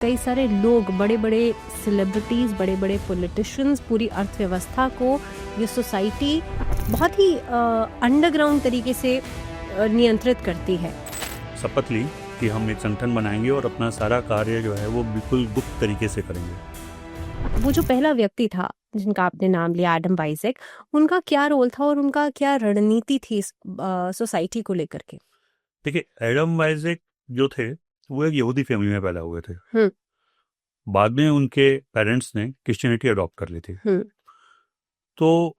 कई सारे लोग, बड़े-बड़े सेलिब्रिटीज़, बड़े-बड़े पॉलिटिशियंस, पूरी अर्थव्यवस्था को ये सोसाइटी बहुत ही अंडरग्राउंड तरीके से नियंत्रित करती है। शपथ ली कि हम एक संगठन बनाएंगे और अपना सारा कार्य जो है वो बिल्कुल गुप्त तरीके से करेंगे। वो जो पहला व्यक्ति था जिनका आपने नाम लिया, एडम वाइज़ेक, उनका क्या रोल था और उनका क्या रणनीति थी इस सोसाइटी को लेकर के? देखिए, एडम वाइज़ेक जो थे वो एक यहूदी फैमिली में पैदा हुए थे। हम्म बाद में उनके पेरेंट्स ने क्रिश्चियनिटी अडॉप्ट कर ली थी। हम्म तो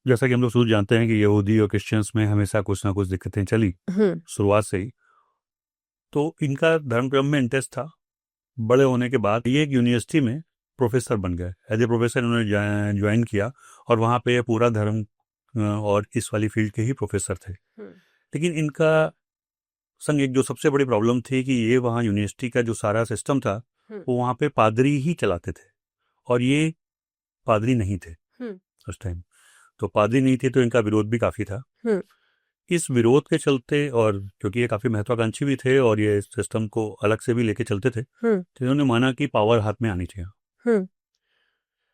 जैसा कि हम लोग शुरू जानते हैं कि यहूदी और क्रिश्चियंस में हमेशा कुछ ना कुछ दिक्कतें चली शुरुआत से ही। तो इनका धर्म कर्म में इंटरेस्ट था। बड़े होने के बाद ये एक यूनिवर्सिटी में प्रोफेसर बन गए। एज ए प्रोफेसर उन्होंने ज्वाइन किया और वहाँ पे पूरा धर्म और इस वाली फील्ड के ही प्रोफेसर थे। लेकिन इनका संग एक जो सबसे बड़ी प्रॉब्लम थी कि ये वहाँ यूनिवर्सिटी का जो सारा सिस्टम था वो वहाँ पे पादरी ही चलाते थे और ये पादरी नहीं थे उस टाइम। तो पादरी नहीं थे तो इनका विरोध भी काफ़ी था। इस विरोध के चलते, और क्योंकि ये काफ़ी महत्वाकांक्षी भी थे और ये सिस्टम को अलग से भी लेके चलते थे, तो इन्होंने माना कि पावर हाथ में आनी चाहिए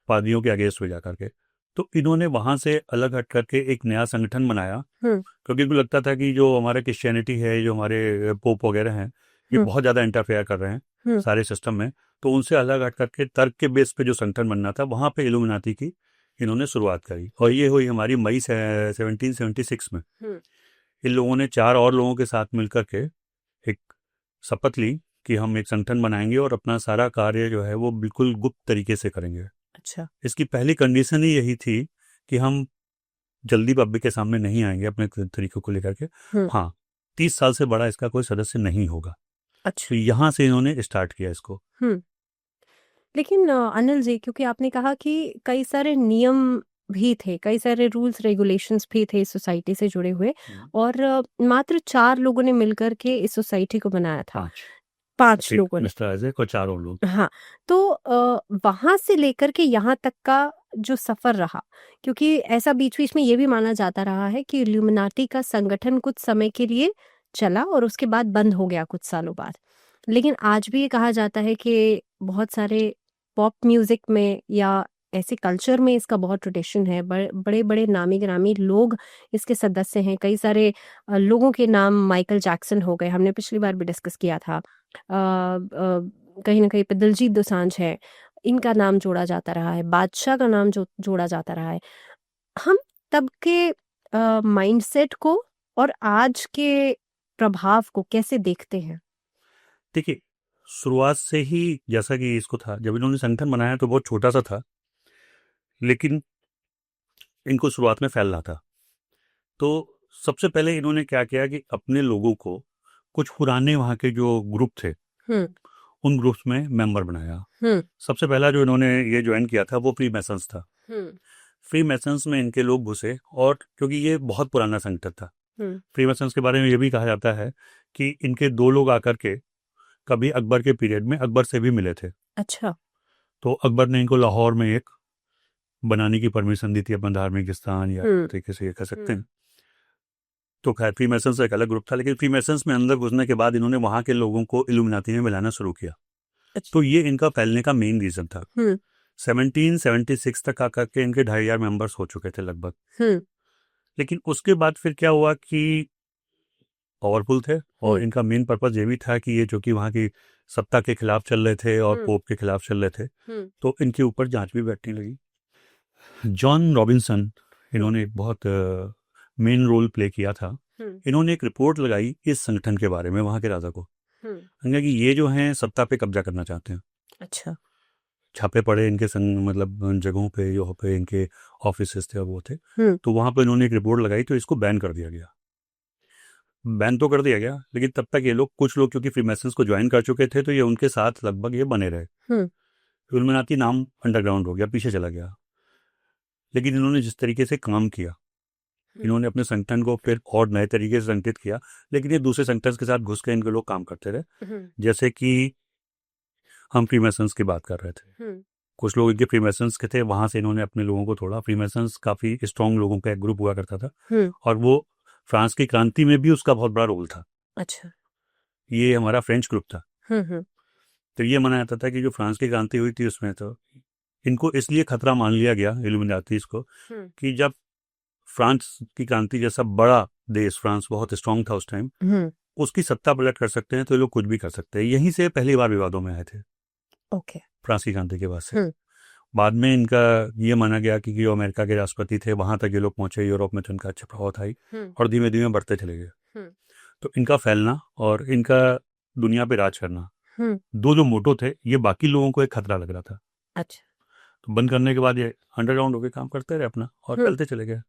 पादरियों के अगेंस्ट में जा करके। तो इन्होंने वहां से अलग हट करके एक नया संगठन बनाया, क्योंकि इनको लगता था कि जो हमारे क्रिश्चियनिटी है, जो हमारे पोप वगैरह हैं, ये बहुत ज़्यादा इंटरफेयर कर रहे हैं सारे सिस्टम में। तो उनसे अलग हट करके तर्क के बेस पे जो संगठन बनना था, वहाँ पे इल्यूमिनाटी की इन्होंने शुरुआत करी और ये हुई हमारी मई 1776 में। इन लोगों ने 4 और लोगों के साथ मिलकर के एक शपथ ली कि हम एक संगठन बनाएंगे और अपना सारा कार्य जो है वो बिल्कुल गुप्त तरीके से करेंगे। अच्छा। इसकी पहली कंडीशन ही यही थी कि हम जल्दी पब्लिक के सामने नहीं आएंगे अपने तरीकों को लेकर के। हाँ, 30 साल से बड़ा इसका कोई सदस्य नहीं होगा। अच्छा। तो यहाँ से इन्होंने स्टार्ट किया इसको। लेकिन अनिल जी, क्योंकि आपने कहा कि कई सारे नियम भी थे, कई सारे रूल्स रेगुलेशंस भी थे इस सोसाइटी से जुड़े हुए, और मात्र 4 लोगों ने मिलकर के इस सोसाइटी को बनाया था। 5 लोगों ने, मिस्टर आइजैक और 4 और लोग। हाँ। तो वहां से लेकर के यहाँ तक का जो सफर रहा, क्योंकि ऐसा बीच बीच में ये भी माना जाता रहा है कि इल्यूमिनाटी का संगठन कुछ समय के लिए चला और उसके बाद बंद हो गया कुछ सालों बाद। लेकिन आज भी ये कहा जाता है कि बहुत सारे पॉप म्यूजिक में या ऐसे कल्चर में इसका बहुत ट्रेडिशन है। बड़े बड़े नामी गिरामी लोग इसके सदस्य हैं। कई सारे लोगों के नाम, माइकल जैक्सन हो गए, हमने पिछली बार भी डिस्कस किया था। कहीं ना कहीं पे दिलजीत दोसांझ है, इनका नाम जोड़ा जाता रहा है, बादशाह का नाम जोड़ा जाता रहा है। हम तब के माइंडसेट को और आज के प्रभाव को कैसे देखते हैं? देखिए, शुरुआत से ही जैसा कि इसको था, जब इन्होंने संगठन बनाया तो बहुत छोटा सा था, लेकिन इनको शुरुआत में फैलना था। तो सबसे पहले इन्होंने क्या किया कि अपने लोगों को कुछ पुराने वहाँ के जो ग्रुप थे उन ग्रुप्स में मेंबर बनाया। सबसे पहला जो इन्होंने ये ज्वाइन किया था वो फ्री मैसन्स था। फ्री मैसन्स में इनके लोग घुसे, और क्योंकि ये बहुत पुराना संगठन था, फ्री मैसन्स के बारे में ये भी कहा जाता है कि इनके 2 लोग आकर के कभी अकबर के पीरियड में अकबर से भी मिले थे। अच्छा। तो अकबर ने इनको लाहौर में एक बनाने की परमिशन दी थी, अपना धार्मिक स्थान या तरीके से ये कह सकते हैं। तो खैर, फ्री मैसन्स एक अलग ग्रुप था, लेकिन फ्री मैसन्स में अंदर घुसने के बाद इन्होंने वहां के लोगों को इल्यूमिनाटी में मिलाना शुरू किया। तो ये इनका फैलने का मेन रीजन था। 1776 तक आकर के इनके 2500 मेंबर्स हो चुके थे लगभग। लेकिन उसके बाद फिर क्या हुआ कि पावरफुल थे, और इनका मेन पर्पज ये भी था कि ये जो कि वहाँ की सत्ता के खिलाफ चल रहे थे और पोप के खिलाफ चल रहे थे, तो इनके ऊपर जांच भी बैठने लगी। जॉन रॉबिन्सन, इन्होंने एक बहुत मेन रोल प्ले किया था। इन्होंने एक रिपोर्ट लगाई इस संगठन के बारे में वहाँ के राजा को, कि ये जो हैं सत्ता पे कब्जा करना चाहते हैं। अच्छा। छापे पड़े इनके संग, मतलब जगहों पे, जो पे इनके ऑफिसेस थे और वो थे। तो वहाँ पे इन्होंने एक रिपोर्ट लगाई, तो इसको बैन कर दिया गया। बैन तो कर दिया गया, लेकिन तब तक ये लोग, कुछ लोग क्योंकि फ्रीमैसन्स को ज्वाइन कर चुके थे, तो ये उनके साथ लगभग ये बने रहे। इल्यूमिनाटी नाम अंडरग्राउंड हो गया, पीछे चला गया। लेकिन इन्होंने जिस तरीके से काम किया, इन्होंने अपने संगठन को फिर और नए तरीके से संगठित किया, लेकिन ये दूसरे संगठन के साथ घुस के इनके लोग काम करते रहे। जैसे कि हम फ्रीमैसन्स की बात कर रहे थे, कुछ लोग इनके फ्रीमैसन्स के थे, वहां से इन्होंने अपने लोगों को थोड़ा, फ्रीमैसन्स काफी स्ट्रॉन्ग लोगों का एक ग्रुप हुआ करता था, और वो फ्रांस की क्रांति में भी उसका बहुत बड़ा रोल था। अच्छा। ये हमारा फ्रेंच ग्रुप था। तो ये माना जाता था कि जो फ्रांस की क्रांति हुई थी उसमें तो इनको इसलिए खतरा मान लिया गया इल्यूमिनाटीज को कि जब फ्रांस की क्रांति जैसा बड़ा देश, फ्रांस बहुत स्ट्रांग था उस टाइम, उसकी सत्ता पलट कर सकते हैं तो ये लोग कुछ भी कर सकते हैं। यहीं से पहली बार विवादों में आए थे फ्रांस की क्रांति के बाद से। बाद में इनका ये माना गया कि जो अमेरिका के राष्ट्रपति थे वहां तक ये लोग पहुंचे, यूरोप में तो इनका अच्छा प्रभाव था ही, और धीमे धीमे बढ़ते चले गए। तो इनका फैलना और इनका दुनिया पे राज करना, दो जो मोटो थे, ये बाकी लोगों को एक खतरा लग रहा था। अच्छा। तो बंद करने के बाद ये अंडरग्राउंड होकर काम करते रहे अपना और फैलते चले गए।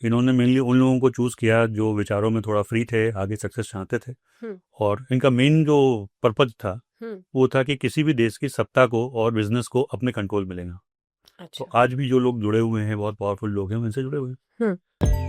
इन्होंने मेनली उन लोगों को चूज किया जो विचारों में थोड़ा फ्री थे, आगे सक्सेस चाहते थे, और इनका मेन जो पर्पज था वो था कि किसी भी देश की सत्ता को और बिजनेस को अपने कंट्रोल में लेना। अच्छा। तो आज भी जो लोग जुड़े हुए हैं, बहुत पावरफुल लोग हैं, उनसे जुड़े हुए हैं।